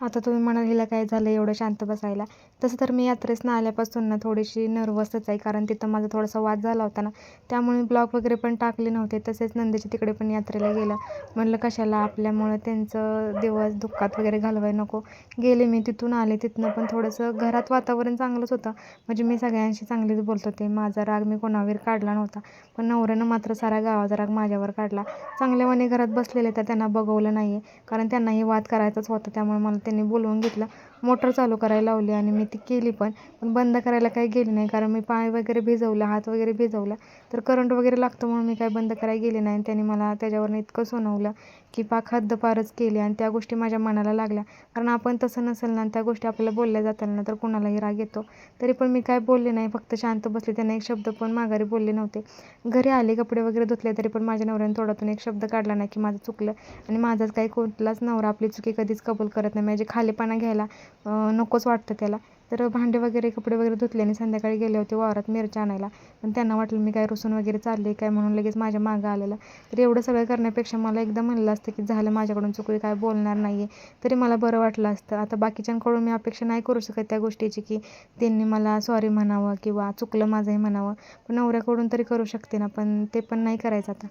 आता तुम्ही म्हणाल हिला काय झालं एवढं शांत बसायला. तसं तर मी यात्रेतनं आल्यापासून ना थोडीशी नर्वसच आहे, कारण तिथं माझा थोडासा वाद झाला होता ना, त्यामुळे ब्लॉग वगैरे पण टाकले नव्हते. तसेच नंदेच्या तिकडे पण यात्रेला गेलं. म्हणलं कशाला आपल्यामुळं त्यांचं दिवस दुःखात वगैरे घालवायला नको. गेले मी, तिथून आले. तिथनं पण थोडंसं घरात वातावरण चांगलंच होतं. म्हणजे मी सगळ्यांशी चांगलीच बोलत होते. माझा राग मी कोणावर काढला नव्हता. पण नवऱ्यानं मात्र सारा गावाचा राग माझ्यावर काढला. चांगल्यावानी घरात बसलेले तर त्यांना बघवलं नाही आहे, कारण त्यांनाही वाद करायचाच होता. त्यामुळे मला त्यांनी बोलवून घेतलं. मोटर चालू करायला लावली आणि मी ती केली पण बंद करायला काही गेली नाही, कारण मी पाय वगैरे भिजवला, हात वगैरे भिजवला, तर करंट वगैरे लागतो म्हणून मी काय बंद करायला गेले नाही. आणि त्यांनी मला त्याच्यावरनं इतकं सुनावलं की पाक हद्दपारच केली. आणि त्या गोष्टी माझ्या मनाला लागल्या, कारण आपण तसं नसेल ना, त्या गोष्टी आपल्याला बोलल्या जातात ना, तर कुणालाही राग येतो. तरी पण मी काय बोलले नाही, फक्त शांत बसले. त्यांना एक शब्द पण माघारी बोलले नव्हते. घरी आले, कपडे वगैरे धुतले, तरी पण माझ्या नवऱ्याने तोंडातून एक शब्द काढला नाही की माझं चुकलं. आणि माझाच काही कुठलाच नवरा आपली चुकी कधीच कबूल करत नाही. म्हणजे खालीपणा घ्यायला नकोच वाटतं त्याला. तर भांडे वगैरे, कपडे वगैरे धुतले आणि संध्याकाळी गेले होते वावरात मिरच्या आणायला. पण त्यांना वाटलं मी काय रुसून वगैरे चालले काय, म्हणून लगेच माझ्या मागं आलेलं. तर एवढं सगळं करण्यापेक्षा मला एकदा म्हणलं असतं की झालं माझ्याकडून चुकली, काय बोलणार नाही आहे, तरी मला बरं वाटलं असतं. आता बाकीच्यांकडून मी अपेक्षा नाही करू शकत त्या गोष्टीची की त्यांनी मला सॉरी म्हणावं किंवा चुकलं माझंही म्हणावं. पण नवऱ्याकडून तरी करू शकते ना, पण ते पण नाही करायचं आता.